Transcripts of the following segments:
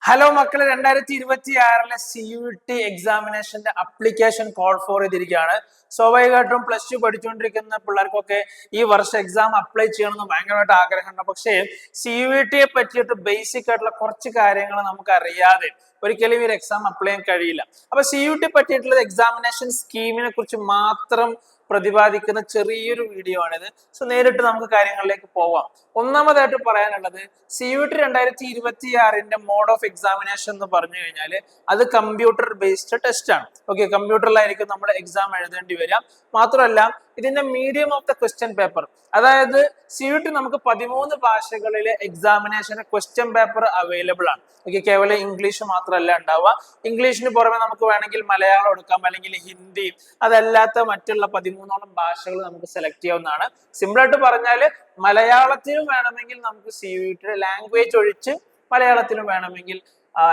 Hello മക്കളെ, 2026 CUT എക്സാമിനേഷന്റെ application call for ചെയ്തിരിക്കുകയാണ്. സ്വാഭാവികമായിട്ടും +2 പഠിച്ചുകൊണ്ടിരിക്കുന്ന പിള്ളേർക്കൊക്കെ ഈ വർഷം എക്സാം അപ്ലൈ ചെയ്യണമെന്ന് ഭയങ്കരമായിട്ട് ആഗ്രഹമുണ്ട്. പക്ഷേ CUT പറ്റിയിട്ട് ബേസിക് ആയിട്ടുള്ള കുറച്ച് കാര്യങ്ങൾ നമുക്ക് അറിയാതെ ഒരിക്കലും ഈ ഒരു എക്സാം അപ്ലൈ ചെയ്യാൻ കഴിയില്ല. അപ്പൊ CUT പറ്റിയിട്ടുള്ള എക്സാമിനേഷൻ സ്കീമിനെ കുറിച്ച് മാത്രം പ്രതിപാദിക്കുന്ന ചെറിയൊരു വീഡിയോ ആണിത്. സോ നേരിട്ട് നമുക്ക് കാര്യങ്ങളിലേക്ക് പോവാം. ഒന്നാമതായിട്ട് പറയാനുള്ളത് CUT 2026 മോഡ് ഓഫ് എക്സാമിനേഷൻ എന്ന് പറഞ്ഞു കഴിഞ്ഞാൽ അത് കമ്പ്യൂട്ടർ ബേസ്ഡ് ടെസ്റ്റ് ആണ്. ഓക്കെ, കമ്പ്യൂട്ടറിലായിരിക്കും നമ്മൾ എക്സാം എഴുതേണ്ടി വരിക. മാത്രമല്ല ഇതിന്റെ medium of the question paper, അതായത് CUT നമുക്ക് 13 ഭാഷകളിലെ എക്സാമിനേഷൻ ക്വസ്റ്റ്യൻ പേപ്പർ അവൈലബിൾ ആണ്. ഓക്കെ, കേവലം ഇംഗ്ലീഷ് മാത്രമല്ല ഉണ്ടാവുക. ഇംഗ്ലീഷിന് പുറമെ നമുക്ക് വേണമെങ്കിൽ മലയാളം എടുക്കാം, അല്ലെങ്കിൽ ഹിന്ദി, അതല്ലാത്ത മറ്റുള്ള 13ഓളം ഭാഷകൾ നമുക്ക് സെലക്ട് ചെയ്യാവുന്നതാണ്. സിമ്പിൾ ആയിട്ട് പറഞ്ഞാൽ മലയാളത്തിലും വേണമെങ്കിൽ നമുക്ക് CUT ലാംഗ്വേജ് ഒഴിച്ച് മലയാളത്തിലും വേണമെങ്കിൽ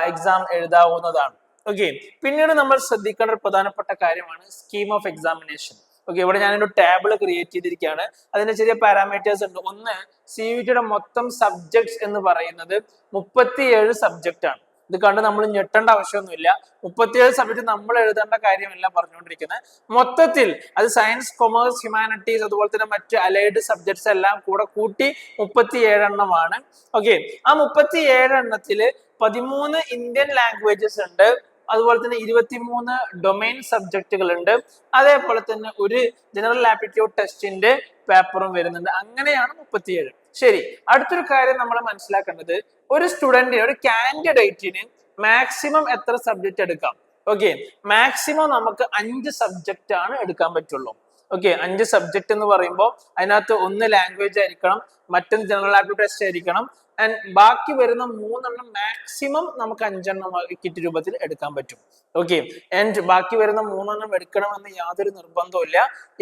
എക്സാം എഴുതാവുന്നതാണ്. ഓക്കെ, പിന്നീട് നമ്മൾ ശ്രദ്ധിക്കേണ്ട ഒരു പ്രധാനപ്പെട്ട കാര്യമാണ് സ്കീം ഓഫ് എക്സാമിനേഷൻ. ഓക്കെ, ഇവിടെ ഞാനൊരു ടേബിൾ ക്രിയേറ്റ് ചെയ്തിരിക്കുകയാണ്. അതിന്റെ ചെറിയ പാരാമീറ്റേഴ്സ് ഉണ്ട്. ഒന്ന്, CUTയുടെ മൊത്തം സബ്ജക്ട്സ് എന്ന് പറയുന്നത് 37 സബ്ജക്റ്റ് ആണ്. ഇത് കണ്ട് നമ്മൾ ഞെട്ടേണ്ട ആവശ്യമൊന്നുമില്ല. 37 സബ്ജക്ട് നമ്മൾ എഴുതേണ്ട കാര്യമല്ല പറഞ്ഞുകൊണ്ടിരിക്കുന്നത്. മൊത്തത്തിൽ അത് സയൻസ്, കൊമേഴ്സ്, ഹ്യൂമാനിറ്റീസ്, അതുപോലെ തന്നെ മറ്റ് അലൈഡ് സബ്ജക്ട്സ് എല്ലാം കൂടെ കൂട്ടി 37 എണ്ണമാണ്. ഓക്കെ, ആ 37 എണ്ണത്തില് 13 ഇന്ത്യൻ ലാംഗ്വേജസ് ഉണ്ട്. അതുപോലെ തന്നെ 23 ഡൊമൈൻ സബ്ജക്റ്റുകൾ ഉണ്ട്. അതേപോലെ തന്നെ ഒരു ജനറൽ ആപ്റ്റിറ്റ്യൂഡ് ടെസ്റ്റിന്റെ പേപ്പറും വരുന്നുണ്ട്. അങ്ങനെയാണ് 37. ശരി, അടുത്തൊരു കാര്യം നമ്മൾ മനസ്സിലാക്കേണ്ടത്, ഒരു സ്റ്റുഡന്റിന്, ഒരു കാൻഡിഡേറ്റിന് മാക്സിമം എത്ര സബ്ജക്റ്റ് എടുക്കാം? ഓക്കെ, മാക്സിമം നമുക്ക് 5 സബ്ജക്റ്റ് ആണ് എടുക്കാൻ പറ്റുള്ളൂ. ഓക്കെ, 5 സബ്ജക്റ്റ് എന്ന് പറയുമ്പോൾ അതിനകത്ത് ഒന്ന് ലാംഗ്വേജ് ആയിരിക്കണം, മറ്റൊന്ന് ജനറൽ ആപ്റ്റിറ്റ്യൂഡ് ടെസ്റ്റ് ആയിരിക്കണം, ആൻഡ് ബാക്കി വരുന്ന 3 എണ്ണം മാക്സിമം നമുക്ക് 5 എണ്ണം കിറ്റ് രൂപത്തിൽ എടുക്കാൻ പറ്റും. ഓക്കെ, ആൻഡ് ബാക്കി വരുന്ന 3 എണ്ണം എടുക്കണമെന്ന് യാതൊരു നിർബന്ധവും.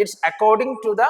It's according to the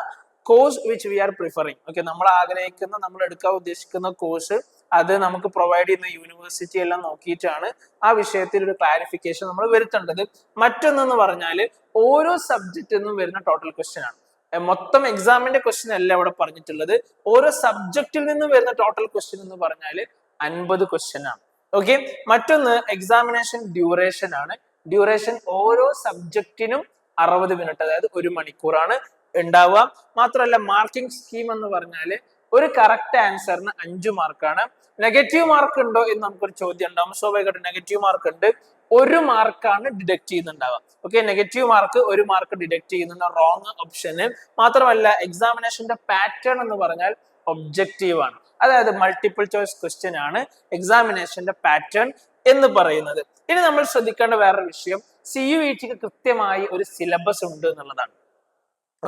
course which we are preferring. Okay, നമ്മൾ ആഗ്രഹിക്കുന്ന, നമ്മൾ എടുക്കാൻ ഉദ്ദേശിക്കുന്ന കോഴ്സ്, അത് നമുക്ക് പ്രൊവൈഡ് ചെയ്യുന്ന യൂണിവേഴ്സിറ്റി എല്ലാം നോക്കിയിട്ടാണ് ആ വിഷയത്തിൽ ഒരു ക്ലാരിഫിക്കേഷൻ നമ്മൾ വരുത്തേണ്ടത്. മറ്റൊന്നെന്ന് പറഞ്ഞാൽ ഓരോ സബ്ജക്റ്റിൽ നിന്നും വരുന്ന ടോട്ടൽ ക്വസ്റ്റ്യൻ ആണ്. മൊത്തം എക്സാമിന്റെ ക്വസ്റ്റ്യൻ അല്ല ഇവിടെ പറഞ്ഞിട്ടുള്ളത്. ഓരോ സബ്ജക്റ്റിൽ നിന്നും വരുന്ന ടോട്ടൽ ക്വസ്റ്റ്യൻ എന്ന് പറഞ്ഞാൽ 50 ക്വസ്റ്റ്യൻ ആണ്. ഓക്കെ, മറ്റൊന്ന് എക്സാമിനേഷൻ ഡ്യൂറേഷൻ ആണ്. ഡ്യൂറേഷൻ ഓരോ സബ്ജക്റ്റിനും 60 മിനിറ്റ്, അതായത് 1 മണിക്കൂറാണ് ഉണ്ടാവുക. മാത്രമല്ല മാർക്കിംഗ് സ്കീം എന്ന് പറഞ്ഞാൽ ഒരു കറക്റ്റ് ആൻസറിന് 5 മാർക്കാണ്. നെഗറ്റീവ് മാർക്ക് ഉണ്ടോ എന്ന് നമുക്കൊരു ചോദ്യം ഉണ്ടാവും. സ്വാഭാവികമായിട്ടും നെഗറ്റീവ് മാർക്ക് ഉണ്ട്. 1 മാർക്കാണ് ഡിഡക്ട് ചെയ്യുന്നുണ്ടാവുക. Okay, negative mark 1 mark deduct ചെയ്യുന്നുണ്ട്, റോങ് ഓപ്ഷന്. മാത്രമല്ല എക്സാമിനേഷന്റെ പാറ്റേൺ എന്ന് പറഞ്ഞാൽ ഒബ്ജക്റ്റീവ് ആണ്, അതായത് മൾട്ടിപ്പിൾ ചോയ്സ് ക്വസ്റ്റ്യൻ ആണ് എക്സാമിനേഷന്റെ പാറ്റേൺ എന്ന് പറയുന്നത്. ഇനി നമ്മൾ ശ്രദ്ധിക്കേണ്ട വേറൊരു വിഷയം, CUETക്ക് കൃത്യമായി ഒരു സിലബസ് ഉണ്ട് എന്നുള്ളതാണ്.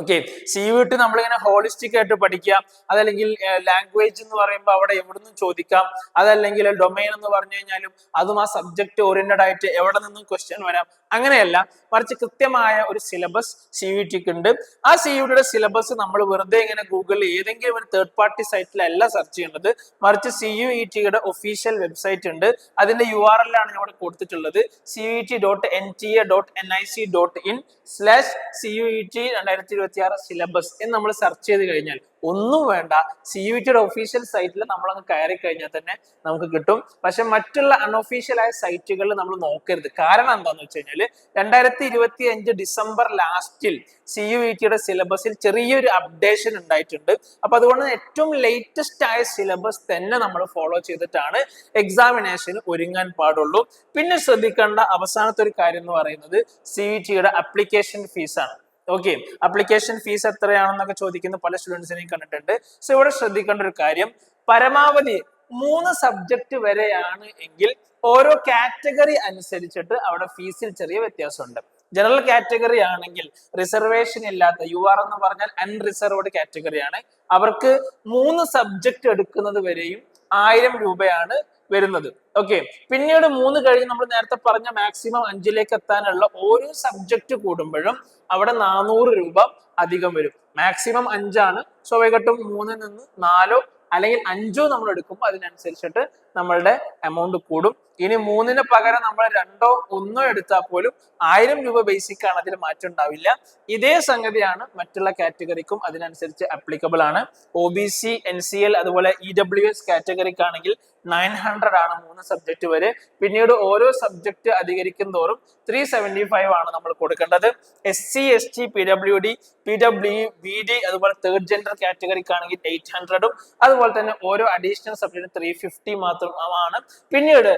ഓക്കെ, CUT നമ്മളിങ്ങനെ ഹോളിസ്റ്റിക് ആയിട്ട് പഠിക്കുക, അതല്ലെങ്കിൽ ലാംഗ്വേജ് എന്ന് പറയുമ്പോൾ അവിടെ എവിടുന്നും ചോദിക്കാം, അതല്ലെങ്കിൽ ഡൊമൈൻ എന്ന് പറഞ്ഞു കഴിഞ്ഞാലും അതും ആ സബ്ജക്ട് ഓറിയന്റഡ് ആയിട്ട് എവിടെ നിന്നും ക്വസ്റ്റ്യൻ വരാം. അങ്ങനെയല്ല, മറിച്ച് കൃത്യമായ ഒരു സിലബസ് CUTക്ക് ഉണ്ട്. ആ CUTയുടെ സിലബസ് നമ്മൾ വെറുതെ ഇങ്ങനെ ഗൂഗിളിൽ ഏതെങ്കിലും ഒരു തേർഡ് പാർട്ടി സൈറ്റിലല്ല സെർച്ച് ചെയ്യേണ്ടത്, മറിച്ച് CUETയുടെ ഒഫീഷ്യൽ വെബ്സൈറ്റ് ഉണ്ട്. അതിന്റെ URL ആണ് ഇവിടെ കൊടുത്തിട്ടുള്ളത്, CUT.nica.nic.in/CUET 2026 സിലബസ് എന്ന് നമ്മൾ സെർച്ച് ചെയ്ത് കഴിഞ്ഞാൽ ഒന്നും വേണ്ട, CUTയുടെ ഒഫീഷ്യൽ സൈറ്റിൽ നമ്മളങ്ങ് കയറി കഴിഞ്ഞാൽ തന്നെ നമുക്ക് കിട്ടും. പക്ഷെ മറ്റുള്ള അൺഒഫീഷ്യൽ ആയ സൈറ്റുകളിൽ നമ്മൾ നോക്കരുത്. കാരണം എന്താണെന്ന് വെച്ച് കഴിഞ്ഞാൽ 2025 ഡിസംബർ ലാസ്റ്റിൽ CUETയുടെ സിലബസിൽ ചെറിയൊരു അപ്ഡേഷൻ ഉണ്ടായിട്ടുണ്ട്. അപ്പൊ അതുകൊണ്ട് ഏറ്റവും ലേറ്റസ്റ്റ് ആയ സിലബസ് തന്നെ നമ്മൾ ഫോളോ ചെയ്തിട്ടാണ് എക്സാമിനേഷന് ഒരുങ്ങാൻ പാടുള്ളൂ. പിന്നെ ശ്രദ്ധിക്കേണ്ട അവസാനത്തെ ഒരു കാര്യം എന്ന് പറയുന്നത് CUTയുടെ അപ്ലിക്കേഷൻ ഫീസാണ്. ഓക്കെ, അപ്ലിക്കേഷൻ ഫീസ് എത്രയാണെന്നൊക്കെ ചോദിക്കുന്ന പല സ്റ്റുഡൻസിനെയും കണ്ടിട്ടുണ്ട്. സോ ഇവിടെ ശ്രദ്ധിക്കേണ്ട ഒരു കാര്യം, പരമാവധി 3 സബ്ജക്ട് വരെയാണ് എങ്കിൽ ഓരോ കാറ്റഗറി അനുസരിച്ചിട്ട് അവിടെ ഫീസിൽ ചെറിയ വ്യത്യാസമുണ്ട്. ജനറൽ കാറ്റഗറി ആണെങ്കിൽ റിസർവേഷൻ ഇല്ലാത്ത, UR എന്ന് പറഞ്ഞാൽ അൺറിസർവ്ഡ് കാറ്റഗറിയാണ്, അവർക്ക് 3 സബ്ജക്ട് എടുക്കുന്നത് വരെയും 1000 രൂപയാണ് വരുന്നത്. ഓക്കെ, പിന്നീട് 3 കഴിഞ്ഞ് നമ്മൾ നേരത്തെ പറഞ്ഞ മാക്സിമം 5ലേക്ക് എത്താനുള്ള ഓരോ സബ്ജക്ട് കൂടുമ്പോഴും അവിടെ 400 രൂപ അധികം വരും. മാക്സിമം 5 ആണ്, സ്വാഭാവികമായിട്ടും 3-ൽ നിന്ന് 4 അല്ലെങ്കിൽ 5 നമ്മൾ എടുക്കുമ്പോൾ അതിനനുസരിച്ചിട്ട് നമ്മളുടെ എമൗണ്ട് കൂടും. ഇനി 3-ന് പകരം നമ്മൾ 2-ഓ 1-ഓ എടുത്താൽ പോലും 1000 രൂപ ബേസിക് ആണ്, അതിൽ മാറ്റം ഉണ്ടാവില്ല. ഇതേ സംഗതിയാണ് മറ്റുള്ള കാറ്റഗറിക്കും അതിനനുസരിച്ച് അപ്ലിക്കബിൾ ആണ്. OBC, NCL അതുപോലെ EWS കാറ്റഗറിക്കാണെങ്കിൽ 900 ആണ് 3 സബ്ജക്ട് വരെ. പിന്നീട് ഓരോ സബ്ജക്ട് അധികരിക്കും തോറും 375 ആണ് നമ്മൾ കൊടുക്കേണ്ടത്. SC ST PWD PWE BD അതുപോലെ തേർഡ് ജെൻഡർ കാറ്റഗറിക്കാണെങ്കിൽ 800ഉം അതുപോലെ തന്നെ ഓരോ അഡീഷണൽ സബ്ജക്ട് 350 മാത്രമാണ്. പിന്നീട്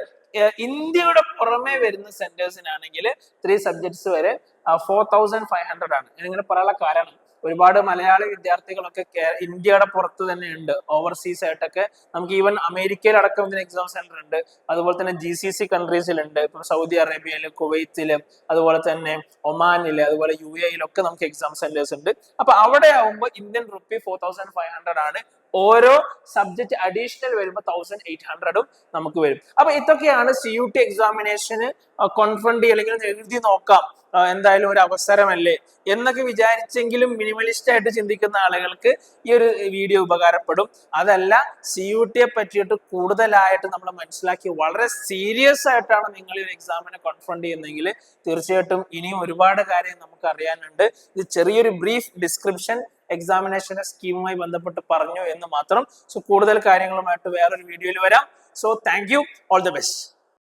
ഇന്ത്യയുടെ പുറമെ വരുന്ന സെന്റേഴ്സിനാണെങ്കിൽ 3 സബ്ജക്ട്സ് വരെ 4500 ആണ്. ഇങ്ങനെ പറയാനുള്ള കാരണം ഒരുപാട് മലയാളി വിദ്യാർത്ഥികളൊക്കെ ഇന്ത്യയുടെ പുറത്ത് തന്നെ ഉണ്ട്, ഓവർസീസ് ആയിട്ടൊക്കെ. നമുക്ക് ഈവൻ അമേരിക്കയിലടക്കം ഇതിന് എക്സാം സെന്റർ ഉണ്ട്. അതുപോലെ തന്നെ GCC കൺട്രീസിലുണ്ട്, ഇപ്പൊ സൗദി അറേബ്യയില്, കുവൈത്തില്, അതുപോലെ തന്നെ ഒമാനില്, അതുപോലെ UAE-യിലൊക്കെ നമുക്ക് എക്സാം സെന്റേഴ്സ് ഉണ്ട്. അപ്പൊ അവിടെ ആവുമ്പോൾ ഇന്ത്യൻ റുപ്പി 4500 ആണ്. ഓരോ സബ്ജക്ട് അഡീഷണൽ വരുമ്പോൾ 1800ഉം നമുക്ക് വരും. അപ്പൊ ഇതൊക്കെയാണ് CUT എക്സാമിനേഷന് കോൺഫ്രണ്ട് അല്ലെങ്കിൽ എഴുതി നോക്കാം, എന്തായാലും ഒരു അവസരമല്ലേ എന്നൊക്കെ വിചാരിച്ചെങ്കിലും മിനിമലിസ്റ്റ് ആയിട്ട് ചിന്തിക്കുന്ന ആളുകൾക്ക് ഈ ഒരു വീഡിയോ ഉപകാരപ്പെടും. അതല്ല, CUT പറ്റിയിട്ട് കൂടുതലായിട്ട് നമ്മൾ മനസ്സിലാക്കി വളരെ സീരിയസ് ആയിട്ടാണ് നിങ്ങൾ ഈ ഒരു എക്സാമിനെ കോൺഫ്രണ്ട് ചെയ്യുന്നതെങ്കിൽ തീർച്ചയായിട്ടും ഇനിയും ഒരുപാട് കാര്യം നമുക്ക് അറിയാനുണ്ട്. ഇത് ചെറിയൊരു ബ്രീഫ് ഡിസ്ക്രിപ്ഷൻ എക്സാമിനേഷൻ സ്കീമുമായി ബന്ധപ്പെട്ട് പറഞ്ഞു എന്ന് മാത്രം. സോ കൂടുതൽ കാര്യങ്ങളുമായിട്ട് വേറൊരു വീഡിയോയിൽ വരാം. So thank you, all the best.